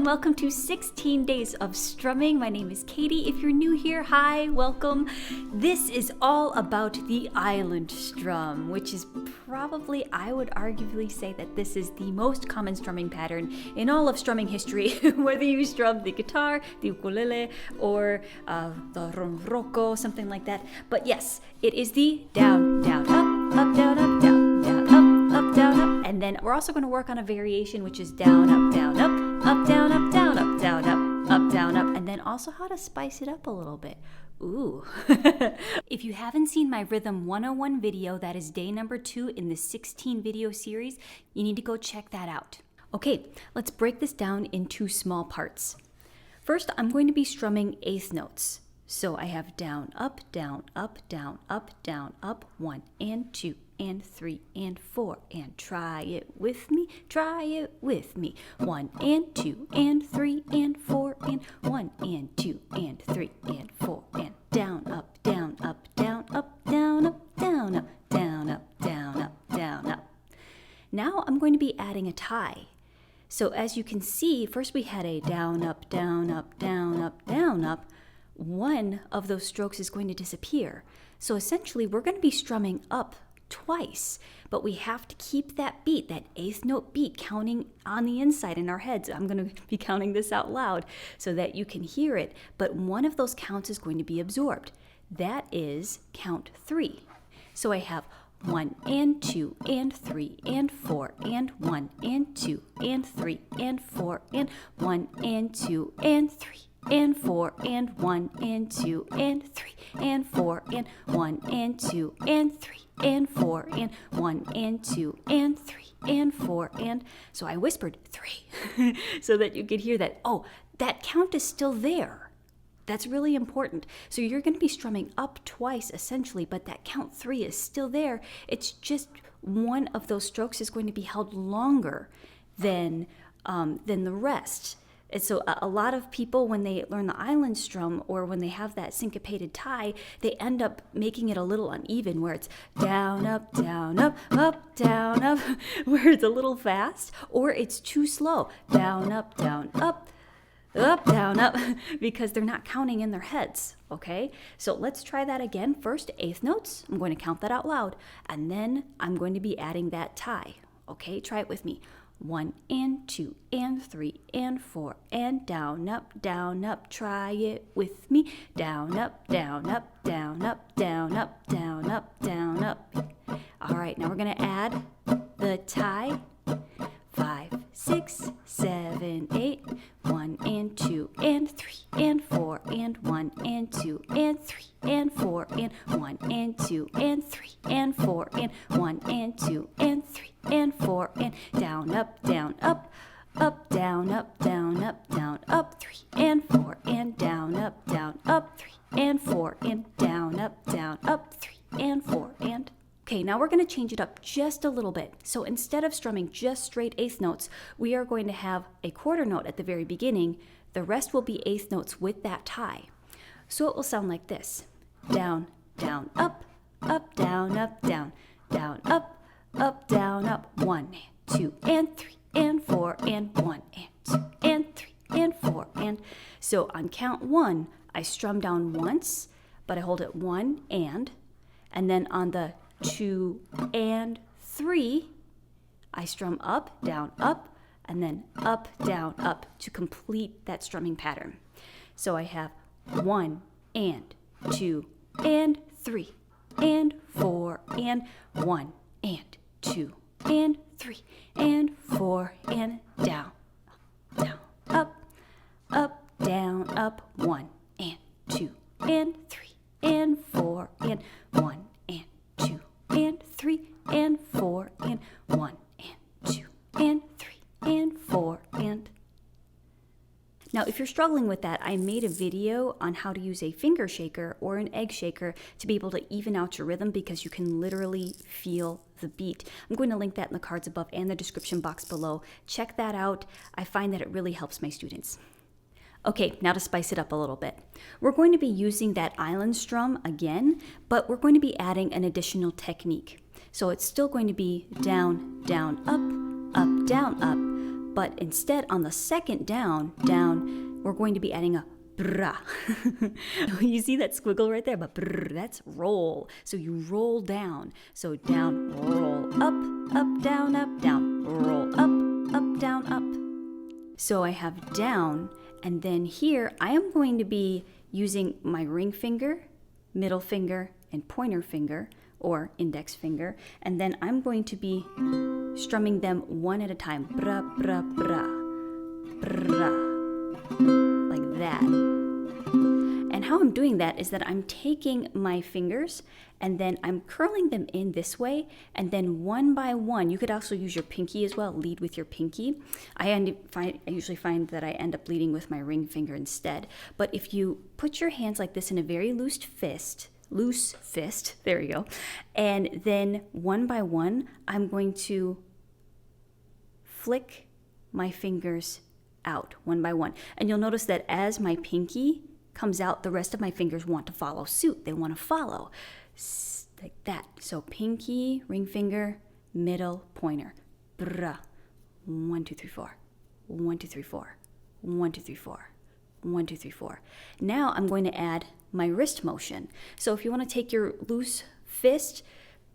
and welcome to 16 Days of Strumming. My name is Katie. If you're new here, hi, welcome. This is all about the island strum, which is probably, I would arguably say that this is the most common strumming pattern in all of strumming history, whether you strum the guitar, the ukulele, or the ronroco, something like that. But yes, it is the down, down, up, up, down, up, down, down, up, down, up. And then we're also going to work on a variation, which is down, up, down, up, down, up, down, up, down, up, down, up. And then also how to spice it up a little bit. Ooh. If you haven't seen my Rhythm 101 video, that is day number 2 in the 16 video series, you need to go check that out. Okay, let's break this down into small parts. First, I'm going to be strumming eighth notes. So I have down, up, down, up, down, up, down, up, 1 and 2 and 3 and 4, and try it with me, 1 and 2 and 3 and 4, and 1 and 2 and 3 and 4, and down, up, down, up, down, up, down, up, down, up, down, up, down, up, down, up. Now I'm going to be adding a tie. So as you can see, first we had a down, up, down, up, down, up, down, up. One of those strokes is going to disappear. So essentially we're going to be strumming up twice, but we have to keep that beat, that eighth note beat, counting on the inside in our heads. I'm going to be counting this out loud so that you can hear it, but one of those counts is going to be absorbed. That is count 3. So I have 1 and 2 and 3 and 4 and 1 and 2 and 3 and 4 and 1 and 2 and 3 and 4 and 1 and 2 and 3 and 4 and 1 and 2 and 3 and 4 and 1 and 2 and 3 and 4 and so I whispered 3 so that you could hear that. Oh, that count is still there. That's really important. So you're going to be strumming up twice essentially, but that count 3 is still there. It's just one of those strokes is going to be held longer than the rest. And so a lot of people, when they learn the island strum or when they have that syncopated tie, they end up making it a little uneven where it's down, up, down, up, down, up, where it's a little fast, or it's too slow, down, up, down, up, down, up, because they're not counting in their heads, okay? So let's try that again. First, eighth notes. I'm going to count that out loud, and then I'm going to be adding that tie, okay? Try it with me. 1 and 2 and 3 and 4 and down, up, try it with me. Down, up, down, up, down, up, down, up, down, up, down, up. All right, now we're going to add the tie. 5, 6, 7, 8, 1 and 2 and 3 and 4 and 1 and 2 and 3 and 4 and 1 and 2 and 3 and 4 and 1 and 2 and 3 and 4 and down, up, down, up, down, up, down, up, down, up, 3 and 4 and down, up, 3 and 4 and down, up, 3 and 4 and... Okay, now we're going to change it up just a little bit. So instead of strumming just straight eighth notes, we are going to have a quarter note at the very beginning. The rest will be eighth notes with that tie. So it will sound like this. Down, down, up, down, down, down, up, down, up, 1 and 2 and 3 and 4 and 1 and 2 and 3 and 4 and... So on count 1, I strum down once, but I hold it 1 and then on the 2 and 3, I strum up, and then up, down, up to complete that strumming pattern. So I have 1 and 2 and 3 and 4 and 1 and 2 and 3 and 4 and down, up, down, up, 1 and 2 and 3 and 4 and 1 and 2 and 3 and 4 and 1 and 2 and 3 and 4 and... Now, if you're struggling with that, I made a video on how to use a finger shaker or an egg shaker to be able to even out your rhythm because you can literally feel the beat. I'm going to link that in the cards above and the description box below. Check that out. I find that it really helps my students. Okay, now to spice it up a little bit. We're going to be using that island strum again, but we're going to be adding an additional technique. So it's still going to be down, down, up, down, up, But instead, on the second down, we're going to be adding a brah. You see that squiggle right there? But brr, that's roll. So you roll down. So down, roll, up, down, roll, up, down, up. So I have down, and then here I am going to be using my ring finger, middle finger, and pointer finger, or index finger, and then I'm going to be strumming them one at a time. Bra, bra, bra, bra, like that. And how I'm doing that is that I'm taking my fingers and then I'm curling them in this way, and then one by one, you could also use your pinky as well, lead with your pinky. I usually find that I end up leading with my ring finger instead. But if you put your hands like this in a very loose fist, there you go, and then one by one, I'm going to flick my fingers out one by one. And you'll notice that as my pinky comes out, the rest of my fingers want to follow suit. They want to follow like that. So pinky, ring finger, middle, pointer. Brah. 1, 2, 3, 4. 1, 2, 3, 4. 1, 2, 3, 4. 1, 2, 3, 4. Now I'm going to add my wrist motion. So if you want to take your loose fist,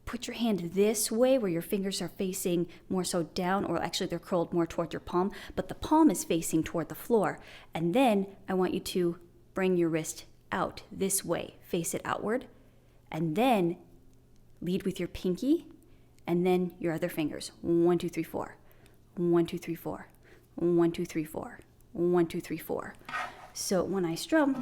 put your hand this way where your fingers are facing more so down, or actually they're curled more toward your palm, but the palm is facing toward the floor. And then I want you to bring your wrist out this way, face it outward, and then lead with your pinky and then your other fingers. 1, 2, 3, 4. 1, 2, 3, 4. 1, 2, 3, 4. 1, 2, 3, 4. So when I strum,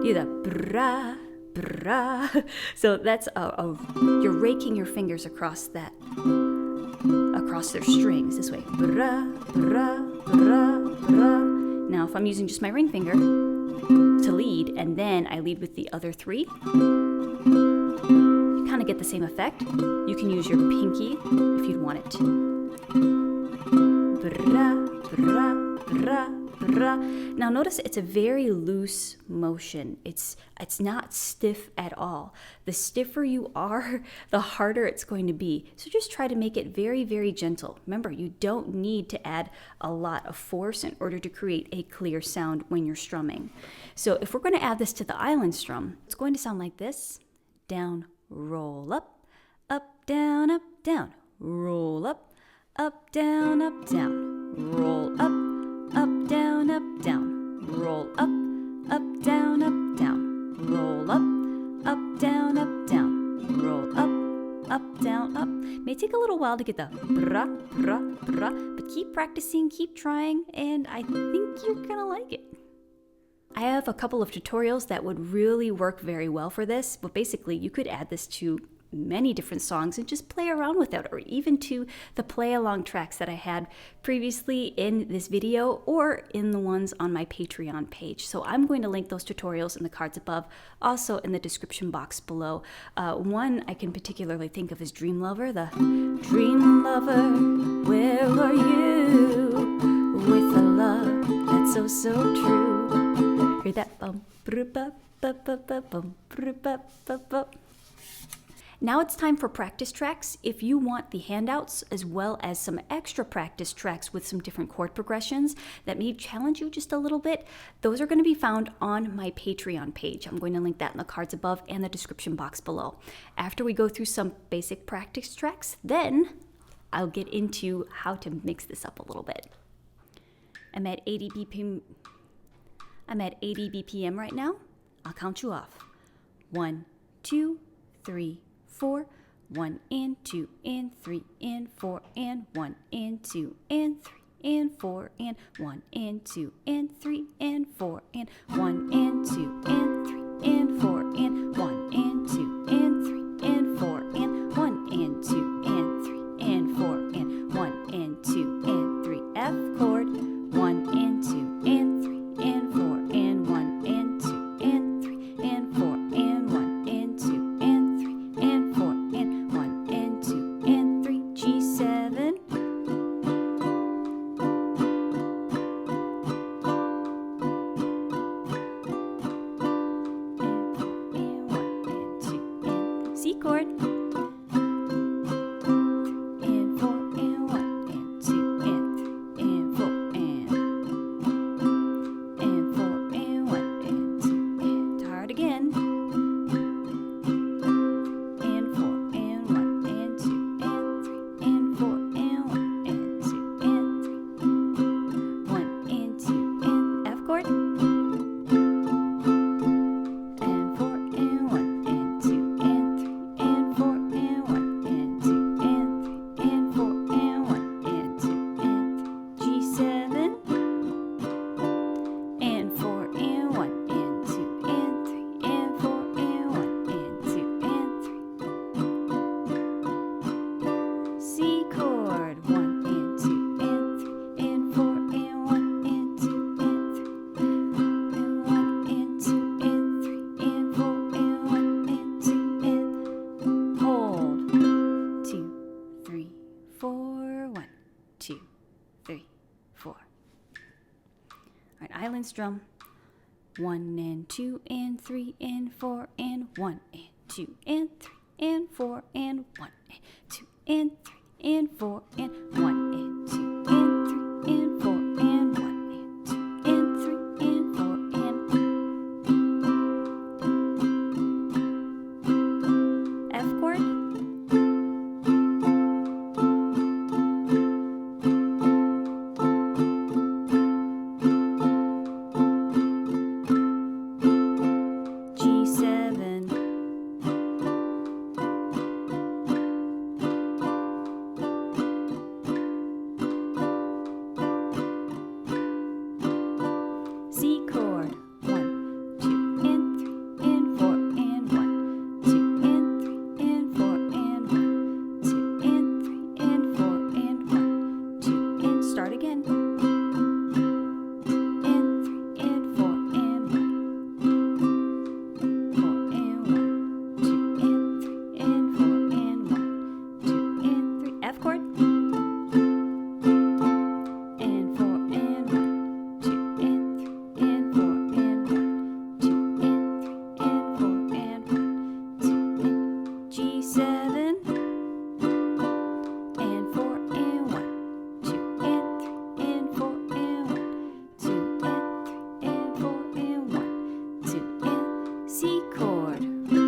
do the bra, bra. So that's you're raking your fingers across their strings this way. Bra, bra, bra, bra. Now if I'm using just my ring finger to lead, and then I lead with the other three, you kind of get the same effect. You can use your pinky if you'd want it to. Bra, bra, bra, bra. Now notice it's a very loose motion. It's not stiff at all. The stiffer you are, the harder it's going to be. So just try to make it very, very gentle. Remember, you don't need to add a lot of force in order to create a clear sound when you're strumming. So if we're going to add this to the island strum, it's going to sound like this. Down, roll up, down, roll up, down, roll up, down, roll up, down, roll up, down, roll up, down, up. May take a little while to get the bra, bra, bra, but keep practicing, keep trying, and I think you're gonna like it. I have a couple of tutorials that would really work very well for this, but basically you could add this to many different songs and just play around with it, or even to the play along tracks that I had previously in this video or in the ones on my Patreon page. So I'm going to link those tutorials in the cards above, also in the description box below. One I can particularly think of is Dream Lover. The Dream Lover, where are you with a love that's so, so true? Hear that? Bum, bum, bum, bum, bum, bum, bum. Now it's time for practice tracks. If you want the handouts as well as some extra practice tracks with some different chord progressions that may challenge you just a little bit, those are going to be found on my Patreon page. I'm going to link that in the cards above and the description box below. After we go through some basic practice tracks, then I'll get into how to mix this up a little bit. I'm at 80 BPM right now. I'll count you off. 1, 2, 3, 4, 1 and 2 and 3 and 4 and 1 and 2 and 3 and 4 and 1 and 2 and 3 and 4 and 1 and 2 and 3 and 4 and 1 and 2 and 3 and 4 and 1 and 2 and 3 and 4 and 1 and 2 and 3. F chord. 1 and 2 and 3 and 4 and 1 and 2 and 3 and 4 and 1 and 2 and 3 and 4 and 1 and 2 and 3. G7. And 1 and 2 and C chord. and strum. 1 and 2 and 3 and 4 and 1 and 2 and 3 and 4 and 1 and 2 and 3 and 4 and 1 and 2 and 3 and 4 and 1 and 2 and 3 and 4 and F chord. C chord. 1, 2, and 3, and 4, and 1, 2, and 3, and 4, and 1, 2, and 3, and 4, and 1, 2, and start again. And 3, and 4, and 1, 4, and 1, 2, and 3, and 4, and 1, 2, and 3. F chord. And 4, and 1, 2, and 3. And 4 and 1, 2 and 3 and 4 and 1, 2 and G7 and 4 and 1, 2 and 3 and 4 and 1, 2 and 3 and 4 and 1, 2 and C chord. 2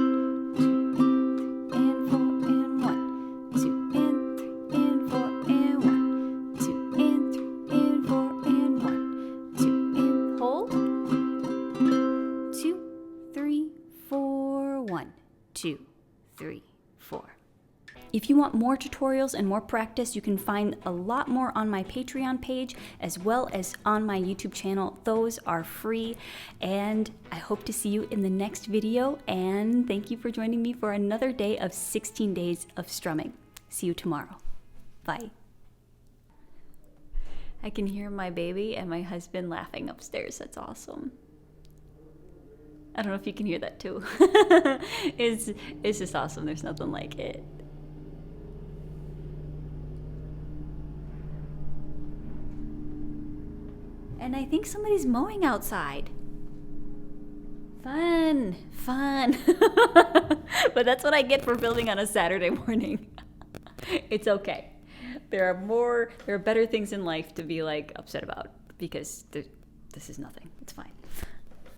and 4 and 1, 2 and 3 and 4 and 1, 2 and 3 and 4 and 1, 2 and hold. 2, 3, 4, 1, 2, 3, 4. If you want more tutorials and more practice, you can find a lot more on my Patreon page as well as on my YouTube channel. Those are free, and I hope to see you in the next video, and thank you for joining me for another day of 16 days of strumming. See you tomorrow. Bye. I can hear my baby and my husband laughing upstairs. That's awesome. I don't know if you can hear that too. It's just awesome. There's nothing like it. And I think somebody's mowing outside. Fun, fun. But that's what I get for filming on a Saturday morning. It's okay. There are better things in life to be like upset about, because this is nothing. It's fine.